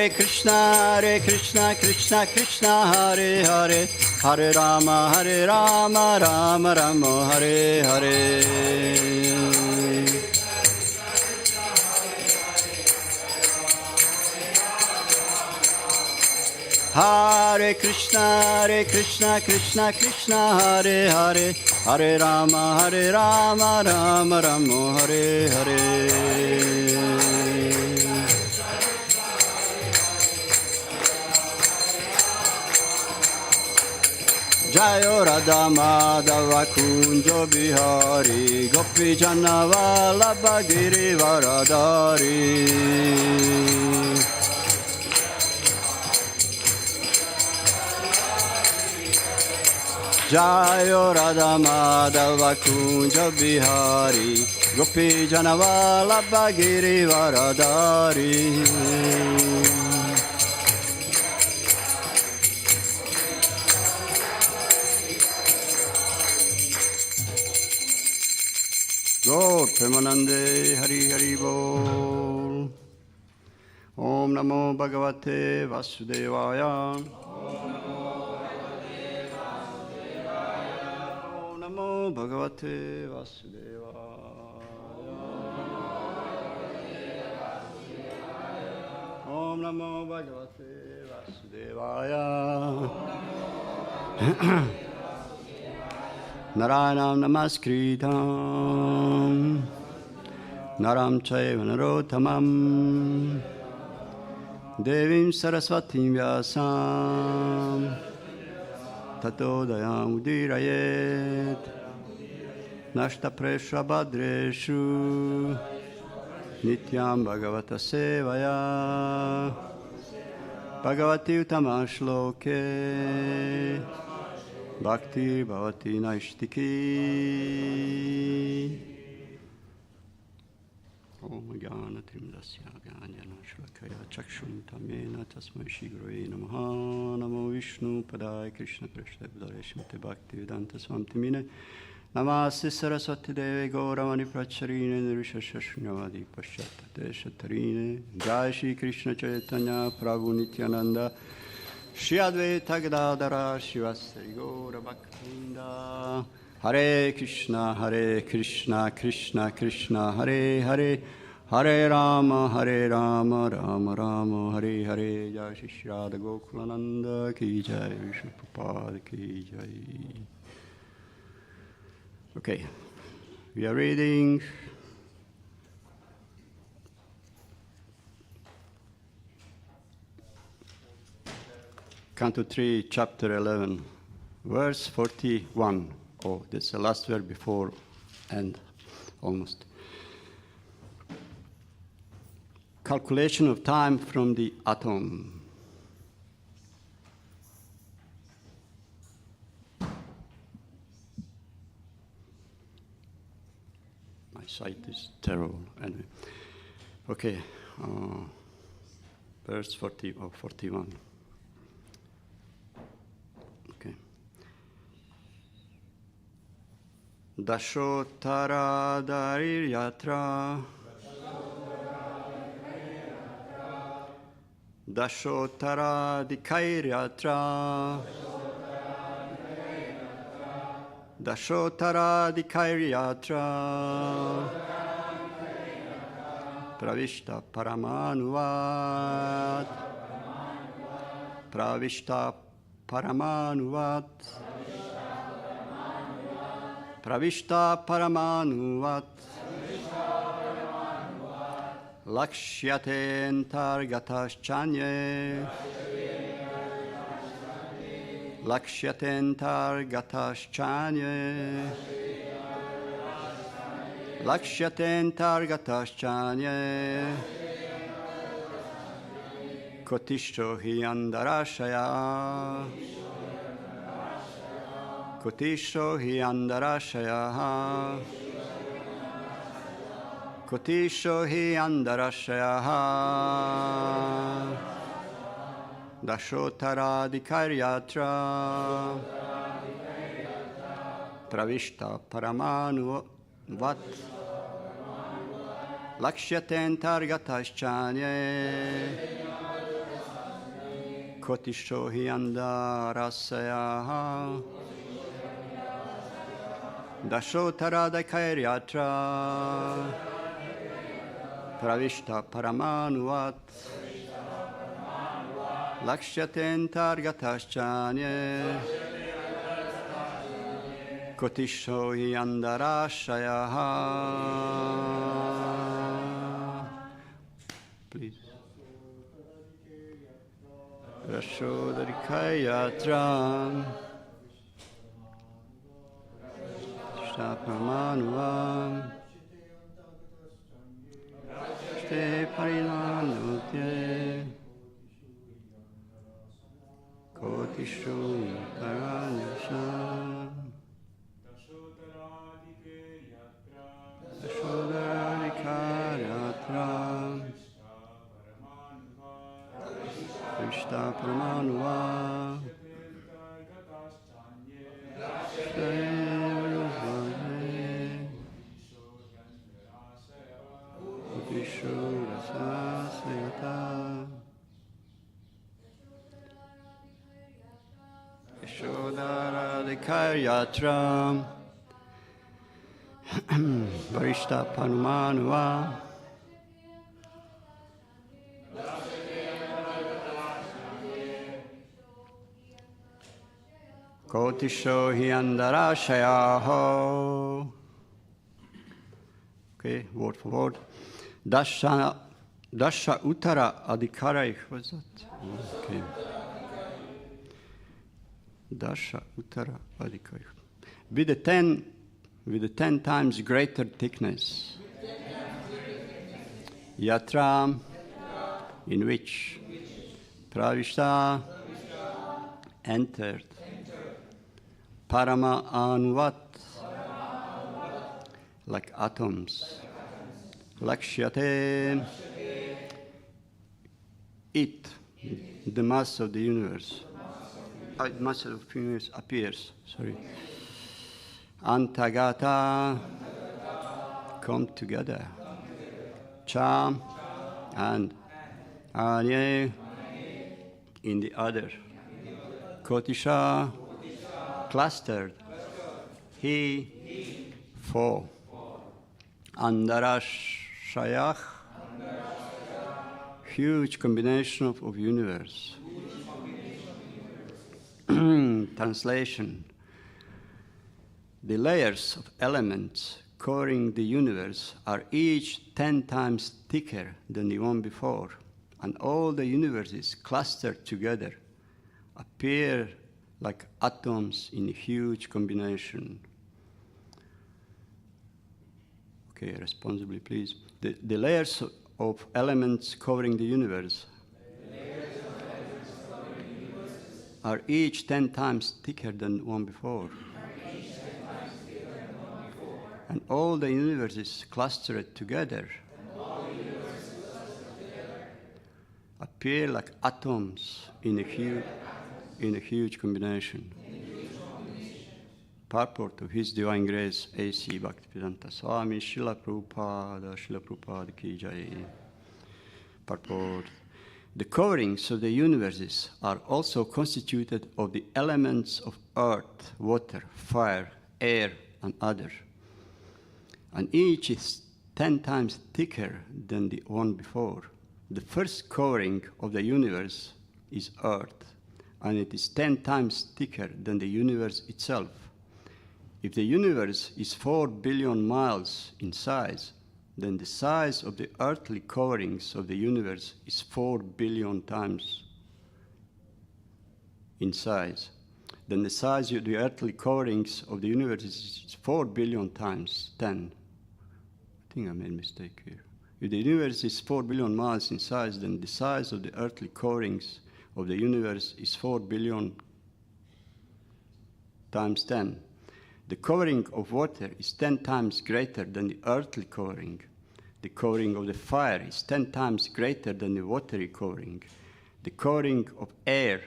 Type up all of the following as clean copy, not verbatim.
Hare Krishna, Krishna Krishna, Hare Hare, Hare Rama, Rama Rama, Hare Hare. Hare Krishna, Krishna Krishna, Hare Hare, Hare Rama, Rama Rama, Hare Hare. Jayo Radha Madhava Kunjo Bihari, Gopi Jana Vallabha Giri Varadari. Jayo Radha Madhava Kunja Bihari, Gopi Jana Vallabha Giri Varadari. Gaur Premanande Hari Hari Bol. Om Namo Bhagavate Vasudevaya. Namo Bhagavate Vasudevaya. Om Namo Bhagavate Vasudevaya. Narayanam Namaskritam Naram Chaiva Narottamam Devim Saraswatim Vyasam Tato Dayam Udirayet Nashta Presha Badreshu Nityam Bhagavata Sevaya Bhagavati Utamashloke Bhakti Bhavati Naishtiki Om Jnana Trimdasya Jnana Shlakaya Chakshun Tamena Tasmai Shigurave Namaha Namo Vishnu Padaya Krishna Prashta Bhadare Bhaktivedanta Manor Namaste Saraswati Deve Gauravani Pracharine Nirvishesha Shunyavadi Paschata Shatarine Jai Shri Krishna Chaitanya Prabhu Nityananda Shri Advaita Gadadhara Shivasari Gaura Bhaktinda Hare Krishna Krishna Krishna Hare Hare Hare Rama Rama Rama Hare Hare Jai Shri Radha Gokulananda Ki Jai Vishnu Prabhupada Ki Jai. Okay, we are reading Canto 3, Chapter 11, verse 41. Oh, that's the last verse before end, almost. Calculation of time from the atom. My sight is terrible. Anyway, okay, verse 40 or 41. Dashotara Darir Yatra Dashotara Dikair Yatra Dashotara Dikair Yatra Pravishta Paramanuvat Pravishta Paramanuvat Pravishta Paramanuvat Lakshyate Antargataschanye Lakshyate Antargataschanye Lakshyate Antargataschanye Kotisho hi andarashaya Kotisho hi andarashaya Kotisho hi andarashaya Dashotara dikaryatra Pravishta paramanuvat Lakshyate antargataschanye Kotisho Hyanda Rasaya Dashotara Dakairiatra Pravishta Paramanuvat Lakshaten Targataschanye Kotisho Hyanda Rasaya. Please. Rashodarikayatram Shtapramanuvam Shte Parinanutye Kotishu Taranyasham Rashodarikayatram Krishna Pramanuva Yatram Varishta Panumanuva Kotisho Hyandarashayaho. Okay, word for word. Dasha Uttara Adhikarai. What's that? Okay. Dasha Uttara Adhikarai. With the 10 times greater thickness. Yatra, in which Pravishta entered. Parama Anuvat, like atoms. Lakshyate, it, the mass of the universe. The mass of the universe appears, sorry. Antagata, come together. Cha, and Anye, in the other. Kotisha, clustered. He, four. Andarashayach, huge combination of universe. Translation. The layers of elements covering the universe are each 10 times thicker than the one before, and all the universes clustered together appear like atoms in a huge combination. Okay, responsibly, please. The layers of elements covering the universe are each 10 times thicker than one before. And all the universes clustered together appear like atoms in a huge combination. Purport of His Divine Grace, A.C. Bhaktivedanta Swami, Srila Prabhupada Ki Jai. Purport. The coverings of the universes are also constituted of the elements of earth, water, fire, air, and other. And each is 10 times thicker than the one before. The first covering of the universe is earth, and it is 10 times thicker than the universe itself. If the universe is 4 billion miles in size, then the size of the earthly coverings of the universe is 4 billion times in size. Then the size of the earthly coverings of the universe is 4 billion times 10. I think I made a mistake here. If the universe is 4 billion miles in size, then the size of the earthly coverings of the universe is 4 billion times 10. The covering of water is 10 times greater than the earthly covering. The covering of the fire is 10 times greater than the watery covering. The covering of air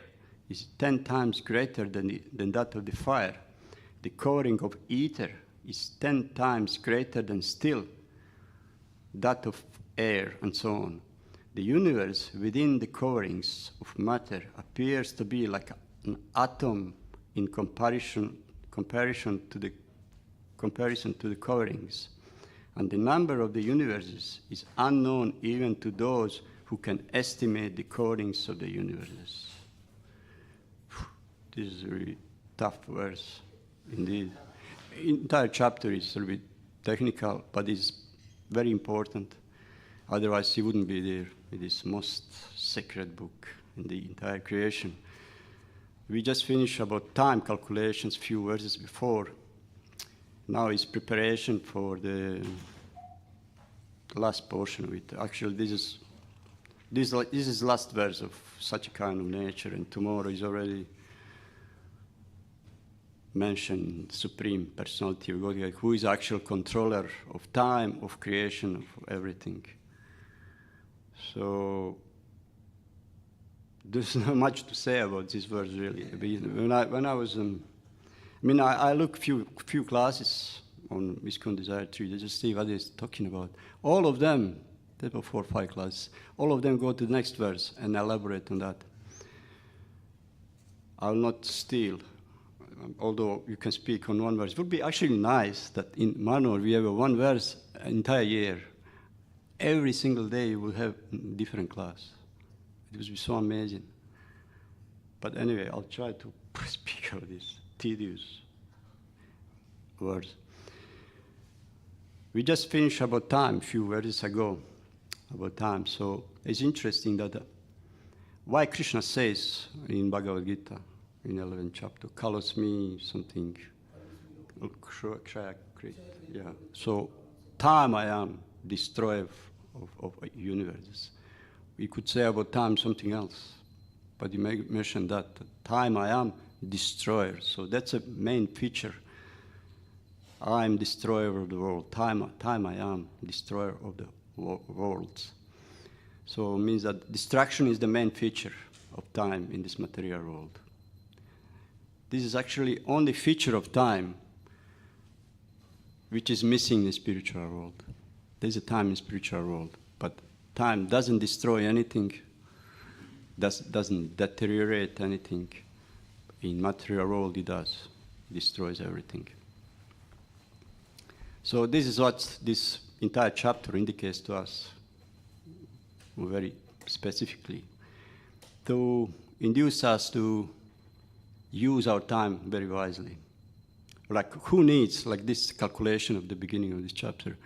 is 10 times greater than that of the fire. The covering of ether is 10 times greater than still that of air, and so on. the universe within the coverings of matter appears to be like an atom in comparison to the coverings. And the number of the universes is unknown even to those who can estimate the coverings of the universes. This is a really tough verse, indeed. The entire chapter is a little bit technical, but it's very important. Otherwise, he wouldn't be there with this most sacred book in the entire creation. We just finished about time calculations few verses before. Now is preparation for the last portion of it. Actually, this is last verse of such a kind of nature, and tomorrow is already mentioned Supreme Personality of God, who is actual controller of time, of creation, of everything. So there's not much to say about this verse, really. When I was, I look few classes on ISKCON Desire Tree, just see what he's talking about. All of them, there were 4 or 5 classes, all of them go to the next verse and elaborate on that. I'll not steal, although you can speak on one verse. It would be actually nice that in Manor we have a one verse entire year. Every single day you will have a different class. It would be so amazing. But anyway, I'll try to speak of this tedious words. We just finished about time a few verses ago, about time. So it's interesting that why Krishna says in Bhagavad Gita, in 11th chapter, kalos me something, yeah. So time I am, destroyer of universes. We could say about time something else, but you mentioned that time I am, destroyer. So that's a main feature. I am destroyer of the world. Time I am, destroyer of the worlds. So it means that destruction is the main feature of time in this material world. This is actually only feature of time which is missing in the spiritual world. There's a time in the spiritual world, but time doesn't destroy anything, doesn't deteriorate anything. In material world it does. It destroys everything. So this is what this entire chapter indicates to us very specifically, to induce us to use our time very wisely. Like who needs like this calculation of the beginning of this chapter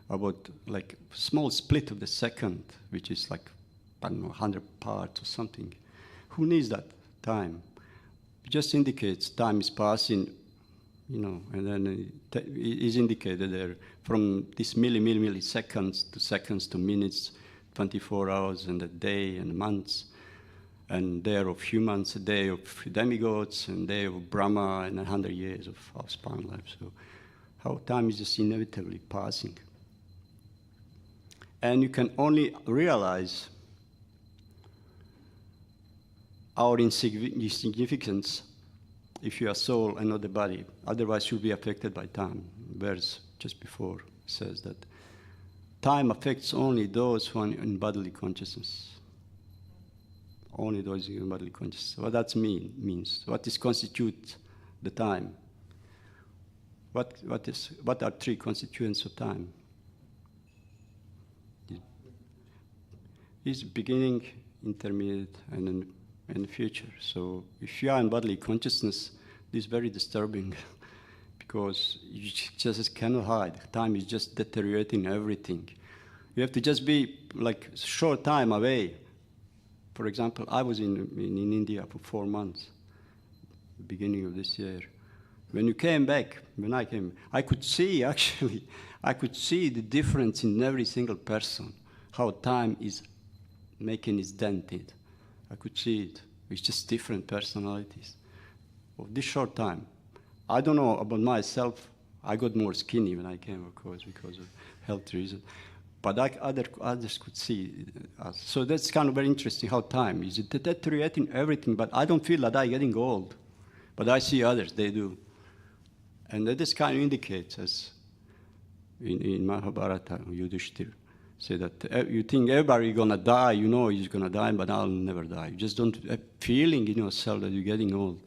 about like small split of the second, which is like, I don't know, 100 parts or something. Who needs that time? It just indicates time is passing, and then it is indicated there from this milliseconds to seconds to minutes, 24 hours and a day and months, and day of humans, a day of demigods, and day of Brahma, and 100 years of our span life. So how time is just inevitably passing. And you can only realize our insignificance if you are soul and not the body. Otherwise, you'll be affected by time. Verse just before says that time affects only those who are in bodily consciousness. Only those in bodily consciousness. What that means? What is constitute the time? What are 3 constituents of time? Is beginning, intermediate, and future. So if you are in bodily consciousness, this is very disturbing because you just cannot hide. Time is just deteriorating everything. You have to just be like short time away. For example, I was in India for 4 months, beginning of this year. When I came, I could see the difference in every single person, how time is making its dent in. I could see it. It's just different personalities. Of this short time, I don't know about myself. I got more skinny when I came, of course, because of health reasons. But others could see us. So that's kind of very interesting how time is deteriorating everything. But I don't feel that I'm getting old. But I see others, they do. And that this kind of indicates, as in Mahabharata, Yudhishthira, Say that you think everybody gonna die, you know he's gonna die, but I'll never die. You just don't have feeling in yourself that you're getting old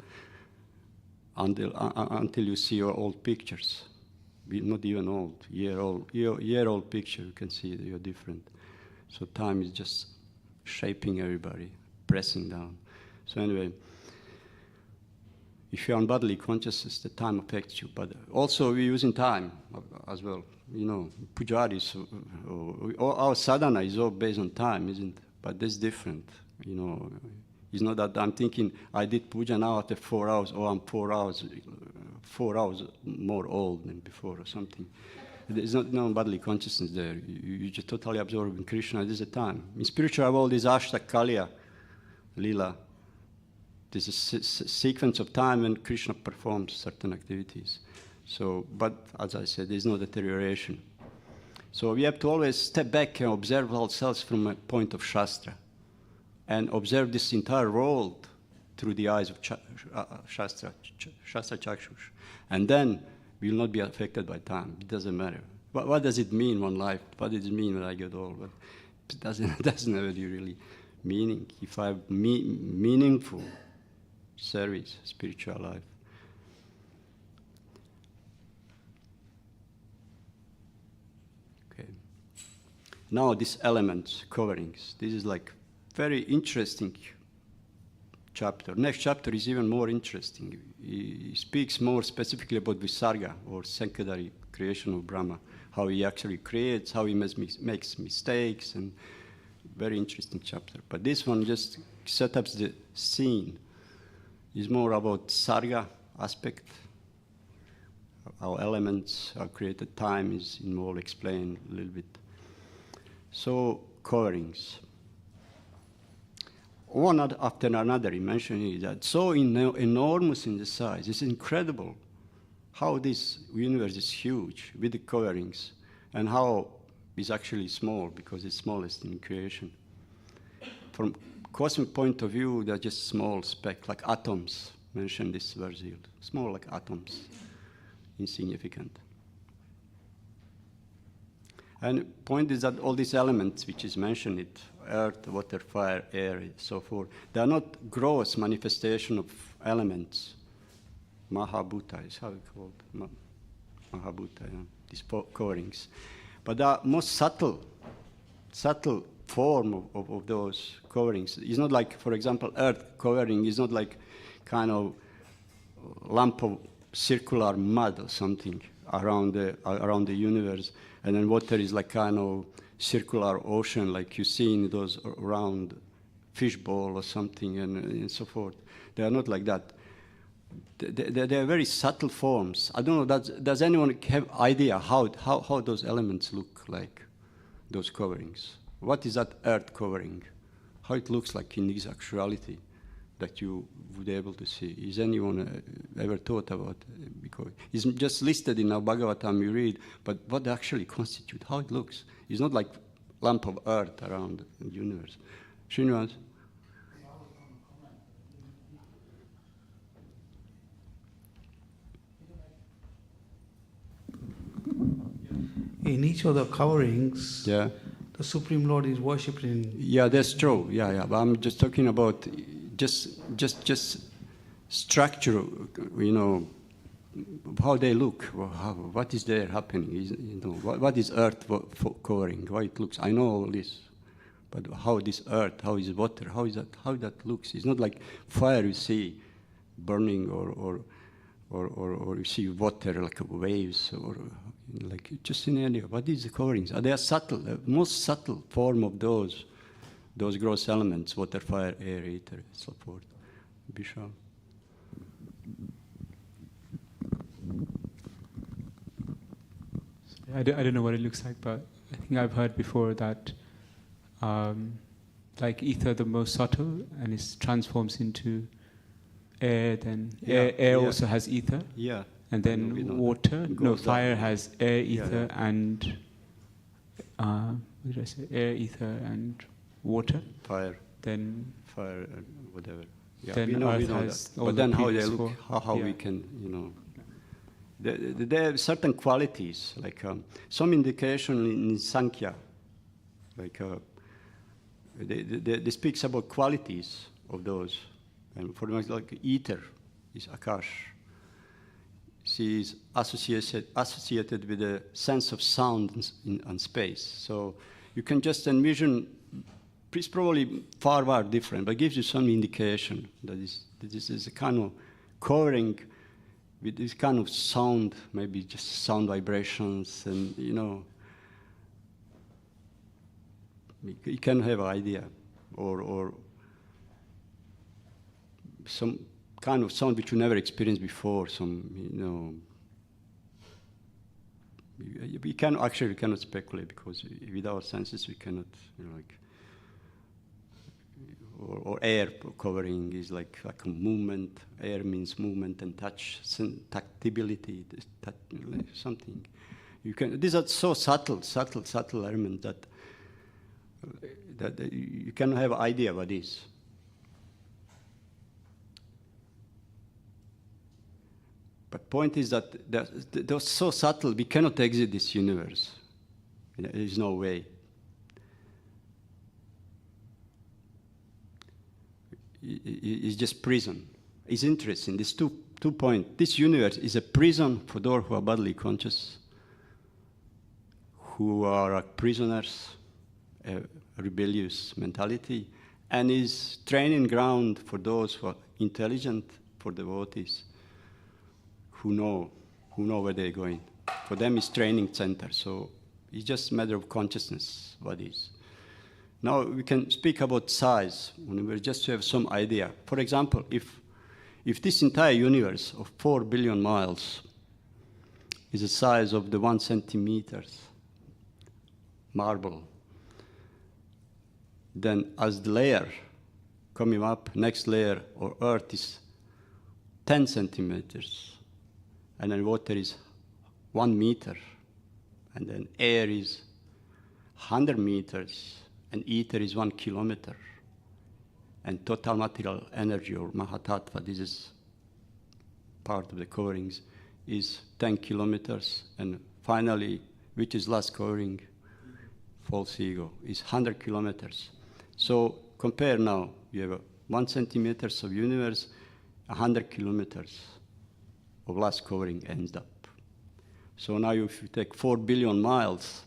until you see your old pictures. Not even old, year-old picture, you can see that you're different. So time is just shaping everybody, pressing down. So anyway, if you're on bodily consciousness, the time affects you. But also we're using time as well. You know, pujaris, our sadhana is all based on time, isn't it? But that's different. You know, it's not that I'm thinking I did puja now after 4 hours, or I'm 4 hours more old than before or something. There's no bodily consciousness there. You just totally absorb in Krishna. There's a time. In spiritual world, there's Ashtakalya, Lila. There's a sequence of time when Krishna performs certain activities. So, but as I said, there's no deterioration. So we have to always step back and observe ourselves from a point of Shastra, and observe this entire world through the eyes of Shastra Chakshush. And then we will not be affected by time. It doesn't matter. What does it mean, one life? What does it mean when I get old? But it doesn't have any really meaning. If I have meaningful service, spiritual life. Okay. Now these elements, coverings. This is like very interesting chapter. Next chapter is even more interesting. He speaks more specifically about Visarga, or secondary creation of Brahma, how he actually creates, how he makes mistakes, and very interesting chapter. But this one just sets up the scene. It's more about Sarga aspect. How elements are created, time is involved, explained a little bit. So, coverings. One after another, he mentioned that so enormous in the size. It's incredible how this universe is huge with the coverings, and how it's actually small because it's smallest in creation. From cosmic point of view, they're just small speck, like atoms. Mentioned this verse here. Small like atoms, insignificant. And point is that all these elements which is mentioned, earth, water, fire, air, so forth, they are not gross manifestation of elements. Mahabhuta is how it's called. Mahabhuta, yeah, these coverings. But the most subtle form of those coverings is not like, for example, earth covering is not like kind of lump of circular mud or something around the universe, and then water is like kind of circular ocean, like you see in those round fishbowl or something, and so forth. They are not like that. They are very subtle forms. I don't know. Does anyone have idea how those elements look like, those coverings? What is that earth covering? How it looks like in its actuality that you would be able to see? Is anyone ever thought about it? Because it's just listed in our Bhagavatam we read, but what they actually constitute, how it looks. It's not like lump of earth around the universe. Srinivas? In each of the coverings, yeah, the Supreme Lord is worshipped in... Yeah, that's true. Yeah. But I'm just talking about just structure, you know, how they look, what is there happening, you know, what is earth covering, how it looks. I know all this, but how this earth, how is water, how that looks. It's not like fire you see burning, or you see water like waves, or like just in area. What is the coverings? They are subtle, the most subtle form of those gross elements: water, fire, air, ether, and so forth. Bishop. I don't know what it looks like, but I think I've heard before that like ether, the most subtle, and it transforms into air, then air also has ether. Yeah. And then water, fire has air, ether, and what did I say? Air, ether, and water. Fire. Then fire, whatever. Yeah, then earth has that. But then how they look, how yeah. we can, you know. There are certain qualities, like some indication in Sankhya, like they speaks about qualities of those. And for example, like ether is Akash. She is associated with a sense of sound and space. So you can just envision, it's probably far different, but it gives you some indication that this is a kind of covering with this kind of sound, maybe just sound vibrations, and you can have an idea, or some kind of sound which you never experienced before. We cannot speculate, because with our senses we cannot, or air covering is like a movement. Air means movement and touch, tactility, something. These are so subtle elements that you cannot have an idea what is. But point is that they're so subtle, we cannot exit this universe. There is no way. It's just prison. It's interesting. These two points. This universe is a prison for those who are bodily conscious, who are prisoners, a rebellious mentality, and is training ground for those who are intelligent, for devotees, who know where they're going. For them, it's training center. So it's just a matter of consciousness, what is. Now we can speak about size, just to have some idea. For example, if this entire universe of 4 billion miles is the size of the 1 centimeter marble, then as the layer coming up, next layer, or Earth is 10 centimeters, and then water is 1 meter, and then air is 100 meters, and ether is 1 kilometer, and total material energy, or Mahatattva, this is part of the coverings, is 10 kilometers, and finally, which is last covering, false ego, is 100 kilometers. So compare now, you have 1 centimeter of universe, 100 kilometers of last covering ends up. So now if you take 4 billion miles,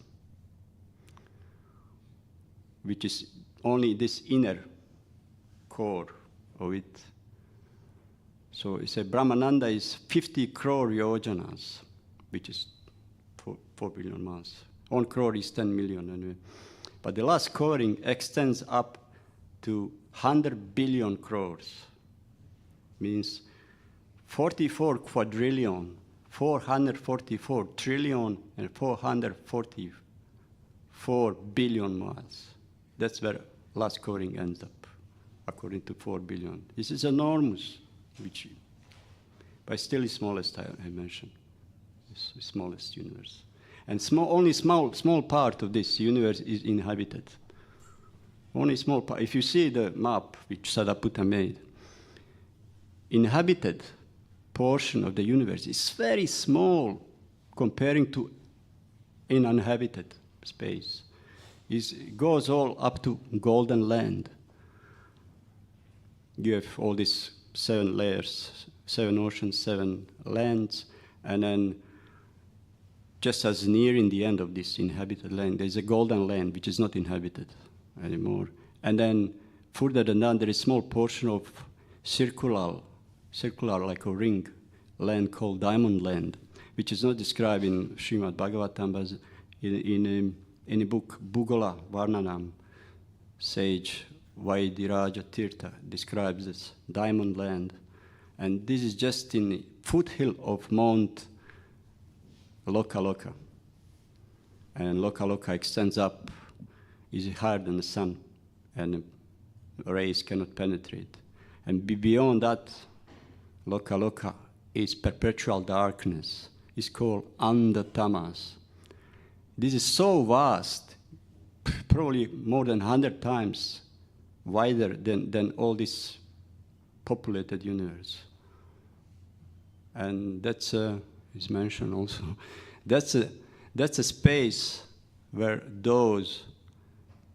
which is only this inner core of it. So it's a Brahmananda is 50 crore yojanas, which is 4 billion miles. 1 crore is 10 million anyway. But the last covering extends up to 100 billion crores. Means 44 quadrillion, 444 trillion, and 444 billion miles. That's where last covering ends up, according to 4 billion. This is enormous, but still the smallest I mentioned, the smallest universe. And only small part of this universe is inhabited. Only small part. If you see the map which Sadaputta made, inhabited portion of the universe is very small comparing to uninhabited space. It goes all up to golden land. You have all these 7 layers, 7 oceans, 7 lands, and then just as near in the end of this inhabited land, there's a golden land which is not inhabited anymore. And then further than that, there is a small portion of circular like a ring land called Diamond Land, which is not described in Srimad Bhagavatam, but in the book Bhugola Varnanam, sage Vaidiraja Tirtha describes this Diamond Land. And this is just in the foothill of Mount Loka. And Loka extends up, is higher than the sun, and rays cannot penetrate. And beyond that, Loka is perpetual darkness. It's called Andatamas. This is so vast, probably more than 100 times wider than all this populated universe. And that's is mentioned also. That's a space where those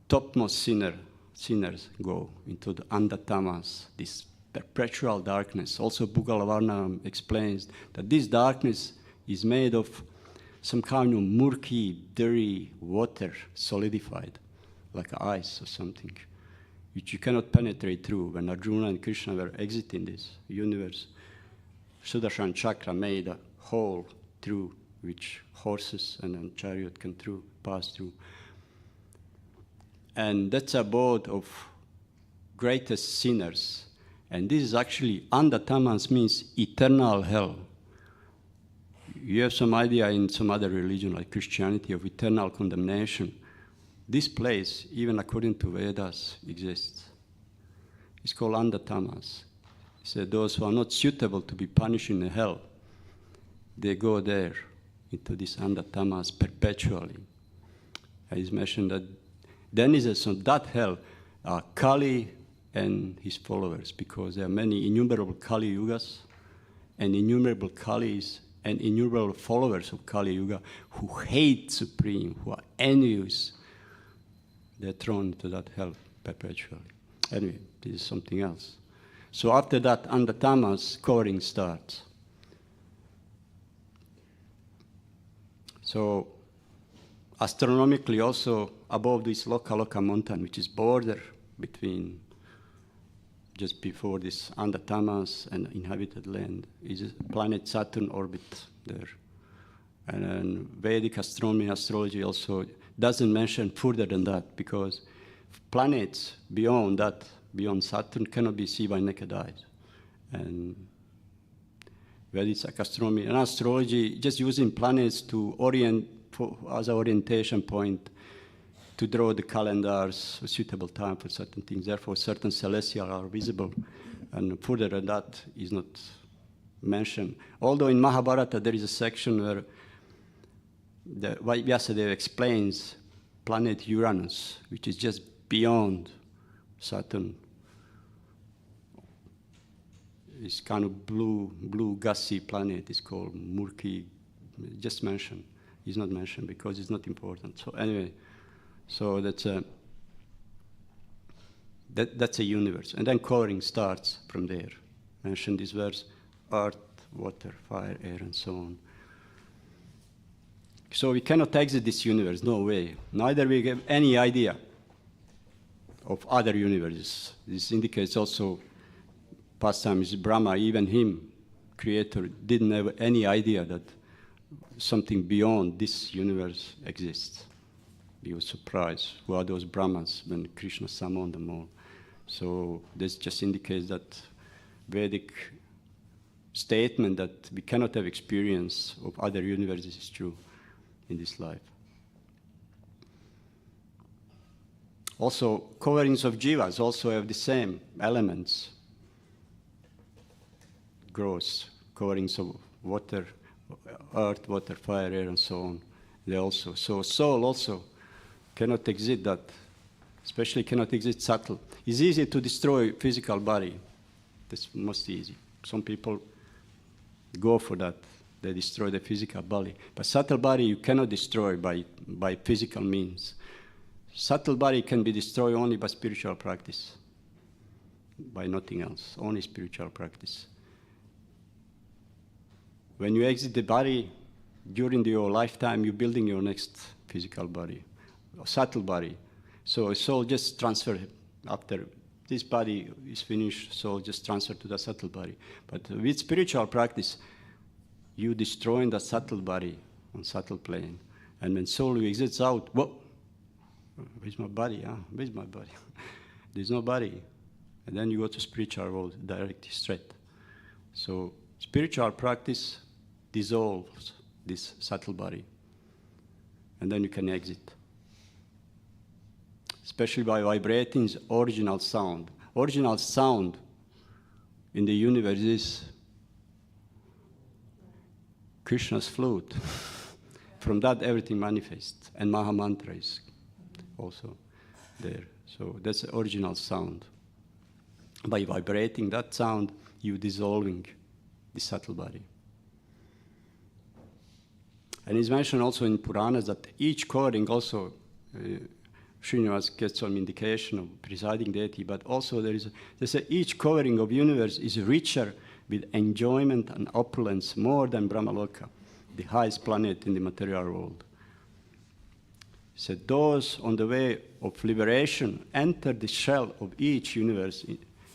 topmost sinners go into the andatamas, this perpetual darkness. Also, Bhagavatam explains that this darkness is made of some kind of murky, dirty water, solidified, like ice or something, which you cannot penetrate through. When Arjuna and Krishna were exiting this universe, Sudarshan Chakra made a hole through which horses and a chariot can pass through. And that's abode of greatest sinners. And this is actually, andatamas means eternal hell. You have some idea in some other religion like Christianity of eternal condemnation. This place, even according to Vedas, exists. It's called andatamas. So those who are not suitable to be punished in hell, they go there into this andatamas perpetually. It's mentioned that then is so that hell are Kali and his followers, because there are many innumerable Kali Yugas and innumerable Kalis and innumerable followers of Kali Yuga who hate Supreme, who are envious. They're thrown into that hell perpetually. Anyway, this is something else. So after that, andatamas covering starts. So astronomically also above this Loka mountain, which is border between just before this andatamas and inhabited land, is planet Saturn orbit there. And then Vedic astronomy and astrology also doesn't mention further than that, because planets beyond that, beyond Saturn, cannot be seen by naked eyes. And Vedic astronomy and astrology just using planets to orient, as an orientation point, to draw the calendars, a suitable time for certain things. Therefore, certain celestial are visible, and further than that is not mentioned. Although in Mahabharata there is a section where Vyasadeva explains planet Uranus, which is just beyond Saturn. It's kind of blue gassy planet. It's called murky. Just mentioned. It's not mentioned because it's not important. So anyway. So that's a universe. And then coloring starts from there. Mention this verse, earth, water, fire, air, and so on. So we cannot exit this universe, no way. Neither we have any idea of other universes. This indicates also past times Brahma, even him, creator, didn't have any idea that something beyond this universe exists. He was surprised. Who are those Brahmas when Krishna summoned them all? So this just indicates that Vedic statement that we cannot have experience of other universes is true in this life. Also, coverings of jivas also have the same elements. Gross coverings of water, earth, water, fire, air, and so on. They also. So soul also cannot exist that, especially cannot exist subtle. It's easy to destroy physical body. That's most easy. Some people go for that. They destroy the physical body. But subtle body you cannot destroy by physical means. Subtle body can be destroyed only by spiritual practice, by nothing else, only spiritual practice. When you exit the body, during your lifetime, you're building your next physical body. Subtle body. So a soul just transfer after this body is finished, soul just transfer to the subtle body. But with spiritual practice, you destroying the subtle body on subtle plane. And when soul exits out, whoa, where's my body? Huh? Where's my body? There's no body. And then you go to spiritual world, directly straight. So spiritual practice dissolves this subtle body. And then you can exit. Especially by vibrating original sound. Original sound in the universe is Krishna's flute. From that, everything manifests. And Maha Mantra is also there. So that's the original sound. By vibrating that sound, you're dissolving the subtle body. And it's mentioned also in Puranas that each coding also Srinivas gets some indication of presiding deity, but also they say each covering of universe is richer with enjoyment and opulence more than Brahmaloka, the highest planet in the material world. So those on the way of liberation enter the shell of each universe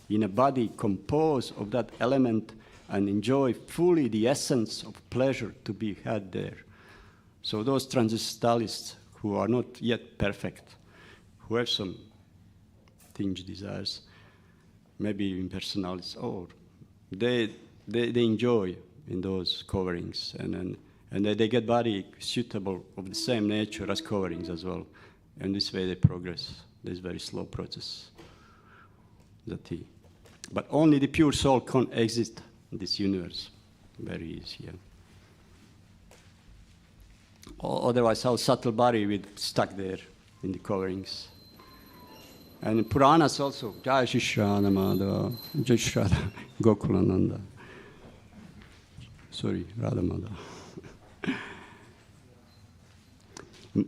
in a body composed of that element and enjoy fully the essence of pleasure to be had there. So those transcendentalists who are not yet perfect, who have some tinged desires, maybe impersonalists, or they enjoy in those coverings, and they get body suitable of the same nature as coverings as well. And this way they progress. This very slow process. But only the pure soul can exist in this universe. Very easy. Yeah. Otherwise, our subtle body will be stuck there in the coverings. And in Puranas also, Jai Shri Radha Madhava, Jai Shri Radha Gokulananda. Sorry, Radha Madhava.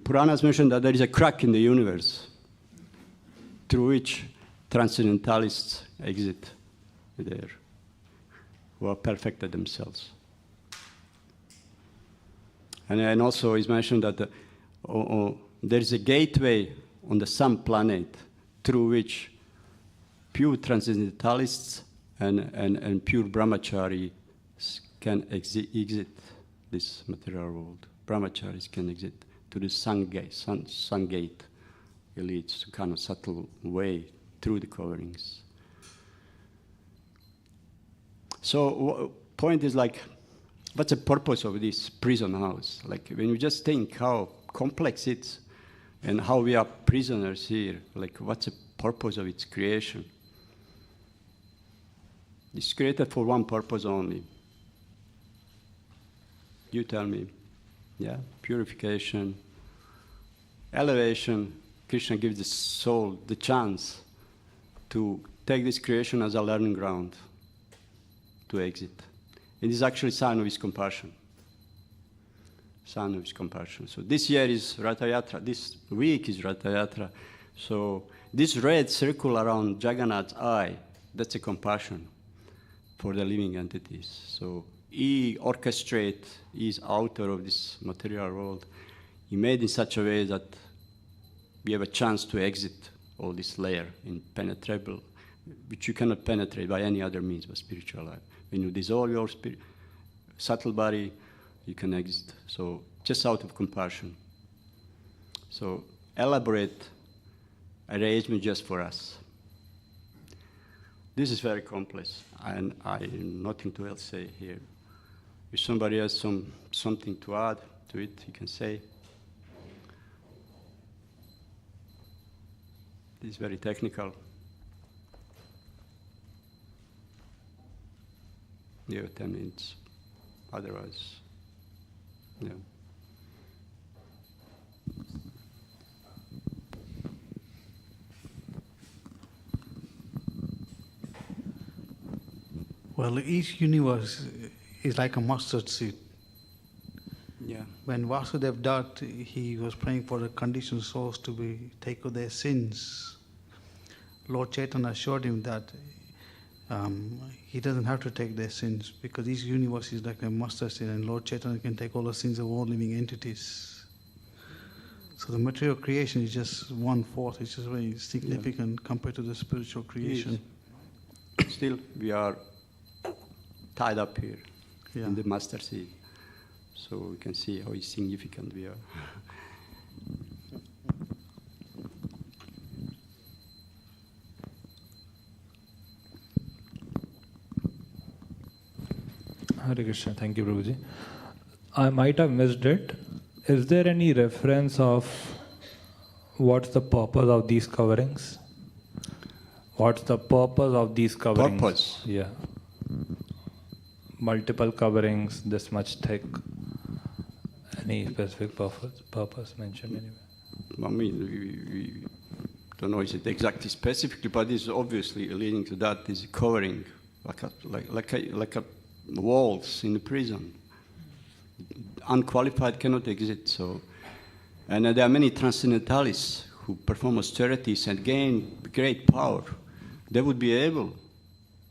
Puranas mention that there is a crack in the universe through which transcendentalists exit there, who are perfected themselves. And also it's mentioned that there is a gateway on the sun planet through which pure transcendentalists and pure brahmacharis can exit this material world. Brahmacharis can exit to the sun gate. It leads to kind of subtle way through the coverings. So point is like, what's the purpose of this prison house? Like when you just think how complex it's and how we are prisoners here, like what's the purpose of its creation? It's created for one purpose only. You tell me. Yeah, purification, elevation. Krishna gives the soul the chance to take this creation as a learning ground to exit. It is actually a sign of his compassion. Sign of his compassion. So this year is Ratha Yatra. This week is Ratha Yatra. So this red circle around Jagannath's eye, that's a compassion for the living entities. So he orchestrates, he is author of this material world. He made in such a way that we have a chance to exit all this layer, impenetrable, which you cannot penetrate by any other means but spiritual life. When you dissolve your subtle body, you can exit. So just out of compassion. So elaborate arrangement just for us. This is very complex, and I have nothing to else say here. If somebody has something to add to it, you can say. This is very technical. You have 10 minutes. Otherwise, yeah. Well, each universe is like a mustard seed. Yeah. When Vasudeva died, he was praying for the conditioned souls to take their sins. Lord Chaitanya assured him that he doesn't have to take their sins because each universe is like a mustard seed, and Lord Chaitanya can take all the sins of all living entities. So the material creation is just 1/4. It's just very significant compared to the spiritual creation. Still, we are tied up here in the mustard seed. So we can see how insignificant we are. Hare Krishna. Thank you, Prabhuji. I might have missed it. Is there any reference of what's the purpose of these coverings? What's the purpose of these coverings? Purpose? Yeah. Multiple coverings, this much thick. Any specific purpose mentioned anywhere? I mean, we don't know is it exactly specifically, but it's obviously leading to that is covering, like a walls in the prison. Unqualified cannot exist. So, and there are many transcendentalists who perform austerities and gain great power, they would be able,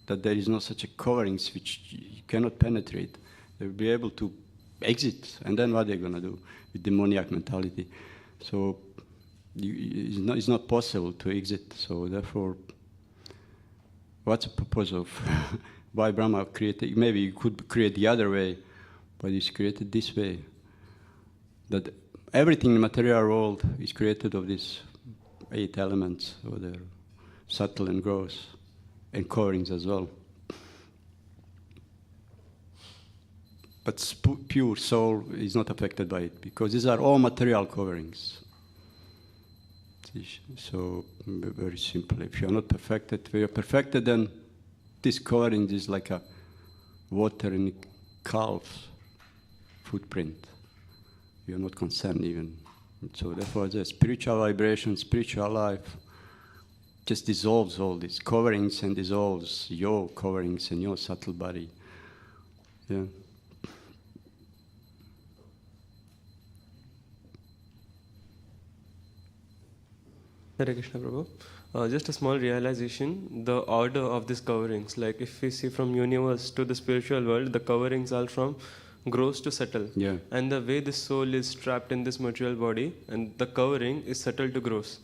that there is no such a coverings which you cannot penetrate. They will be able to exit, and then what are they going to do with demoniac mentality? So it's not possible to exit. So therefore, what's the purpose of why Brahma created? Maybe you could create the other way, but it's created this way. That everything in the material world is created of these 8 elements, or they're subtle and gross, and coverings as well. But pure soul is not affected by it, because these are all material coverings. So, very simple. If you are not perfected, if you are perfected, then this covering is like a water in a calf's footprint. You are not concerned even. So therefore, the spiritual vibration, spiritual life, just dissolves all these coverings and dissolves your coverings and your subtle body. Yeah. Hare Krishna Prabhu. Just a small realization, the order of these coverings, like if we see from universe to the spiritual world, the coverings are from gross to subtle. Yeah. And the way the soul is trapped in this material body, and the covering is subtle to gross.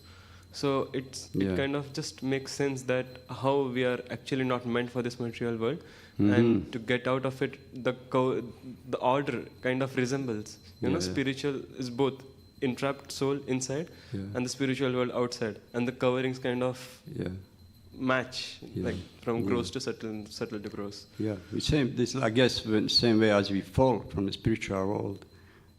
So it kind of just makes sense that how we are actually not meant for this material world, and to get out of it, the order kind of resembles. You know, spiritual is both entrapped soul inside and the spiritual world outside, and the coverings kind of match, like from gross to subtle, subtle to gross. Yeah, this, I guess, same way as we fall from the spiritual world.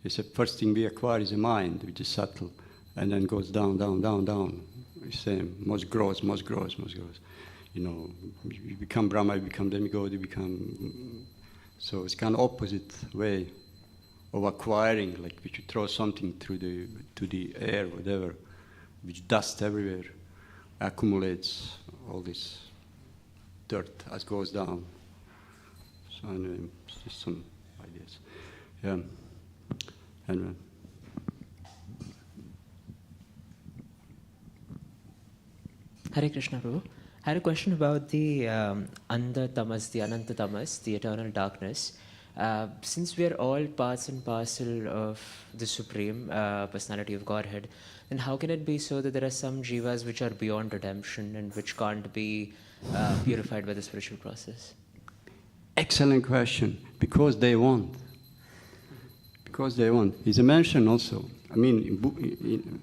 It's the first thing we acquire is a mind, which is subtle, and then goes down, down, down, down. Same, most gross, most gross, most gross. You know, you become Brahma, you become demigod, you become. So it's kind of opposite way of acquiring, like if you throw something to the air, whatever, which dust everywhere, accumulates all this dirt as goes down. So anyway, just some ideas. Yeah. Anyway. Hare Krishna Prabhu. I had a question about the Andha Tamas, the Ananta Tamas, the eternal darkness. Since we are all parts and parcel of the Supreme Personality of Godhead, then how can it be so that there are some jivas which are beyond redemption and which can't be purified by the spiritual process? Excellent question. Because they want. Because they want. It's a mention also. I mean,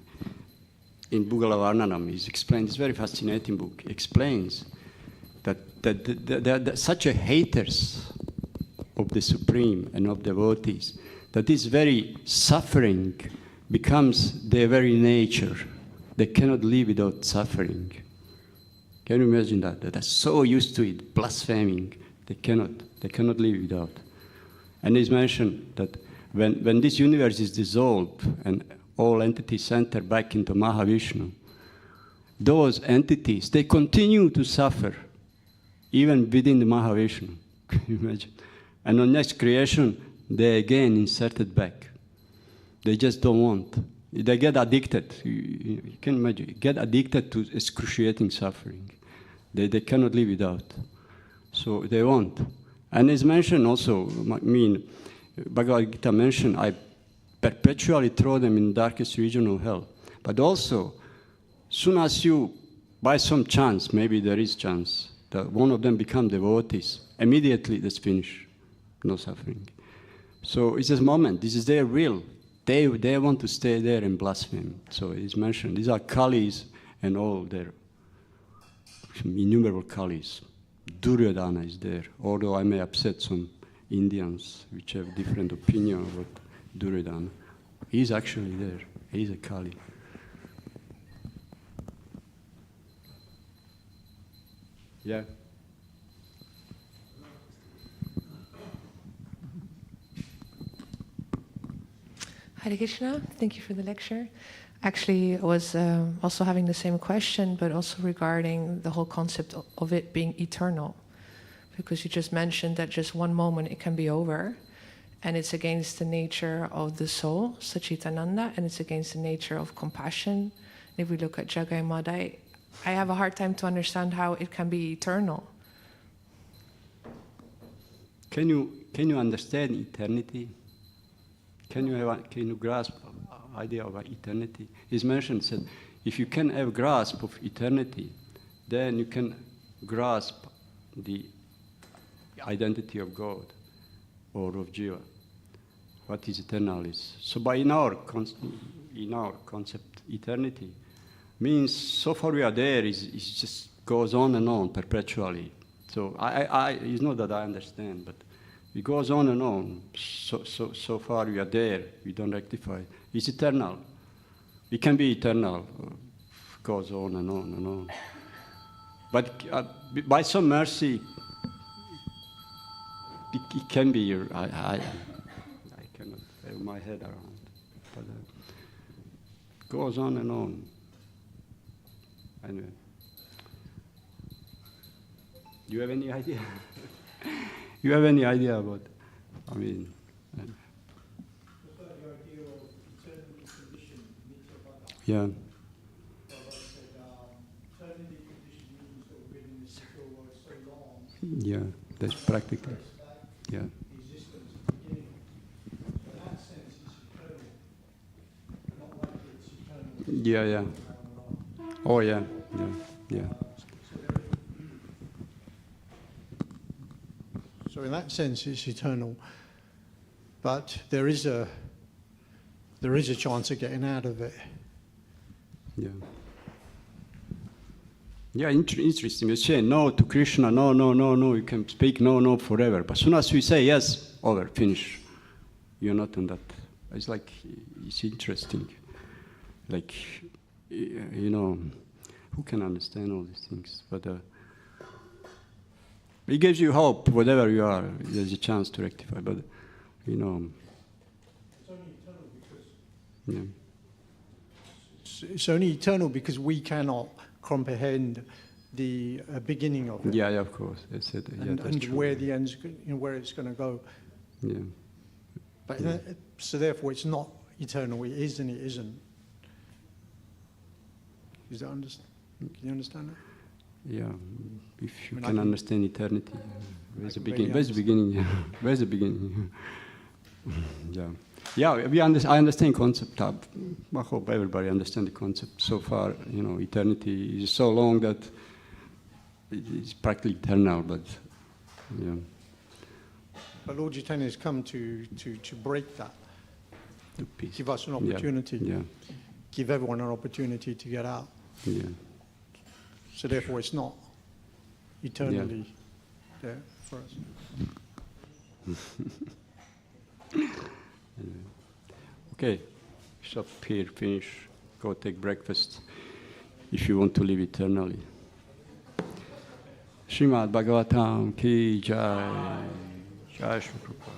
in Bhugala Varnanam, it's explained, it's a very fascinating book. It explains that there are such a haters of the Supreme and of devotees, that this very suffering becomes their very nature. They cannot live without suffering. Can you imagine that? That are so used to it, blaspheming, they cannot live without. And it's mentioned that when this universe is dissolved and all entities enter back into Mahavishnu, those entities, they continue to suffer, even within the Mahavishnu. Can you imagine? And on next creation, they again inserted back. They just don't want. They get addicted. You can imagine. Get addicted to excruciating suffering. They cannot live without. So they want. And it's mentioned also, Bhagavad Gita mentioned, I perpetually throw them in the darkest region of hell. But also, soon as you, by some chance, maybe there is chance, that one of them become devotees, immediately that's finished. No suffering. So it's this moment. This is their will. They want to stay there and blaspheme. So it's mentioned. These are Kalis and all their innumerable Kalis. Duryodhana is there. Although I may upset some Indians which have different opinion about Duryodhana. He's actually there. He's a Kali. Yeah. Hare Krishna, thank you for the lecture. Actually, I was also having the same question, but also regarding the whole concept of it being eternal. Because you just mentioned that just one moment it can be over, and it's against the nature of the soul, Sachitananda, and it's against the nature of compassion If we look at Jagai Mad, I have a hard time to understand how it can be eternal. Can you understand eternity? Can you grasp the idea of eternity? It's mentioned that if you can have grasp of eternity, then you can grasp the identity of God or of Jiva. What is eternal is. So by in our concept, eternity means so far we are there, it just goes on and on perpetually. So it's not that I understand, but it goes on and on. So far we are there, we don't rectify. It's eternal. It can be eternal. It goes on and on and on. But by some mercy, it can be. I cannot have my head around. But it goes on and on. Anyway. Do you have any idea? You have any idea about? I mean. Yeah. Yeah, that's practical. Yeah. Yeah, yeah. Oh, yeah, yeah, yeah. So in that sense, it's eternal, but there is a chance of getting out of it. Yeah. Yeah, interesting. You say no to Krishna, no. You can speak no forever. But as soon as we say yes, over, finish. You're not in that. It's like, it's interesting. Like, you know, who can understand all these things? But it gives you hope, whatever you are, there's a chance to rectify. But, you know. It's only eternal because. Yeah. It's only eternal because we cannot comprehend the beginning of it. Yeah, of course. That's it. Yeah, and true. where the end's, where it's going to go. Yeah. But so therefore, it's not eternal. It is and it isn't. Is that can you understand that? Yeah, if you can understand eternity, where's the beginning? Where's the beginning? Where's the beginning? Yeah. I understand concept. I hope everybody understands the concept. So far, you know, eternity is so long that it's practically eternal. But yeah. But Lord Chaitanya has come to break that. To peace. Give us an opportunity. Yeah. Give everyone an opportunity to get out. Yeah. So therefore, it's not eternally there for us. Okay, stop here, finish, go take breakfast if you want to live eternally. Srimad Bhagavatam ki jai, jai Shri Prabhupada.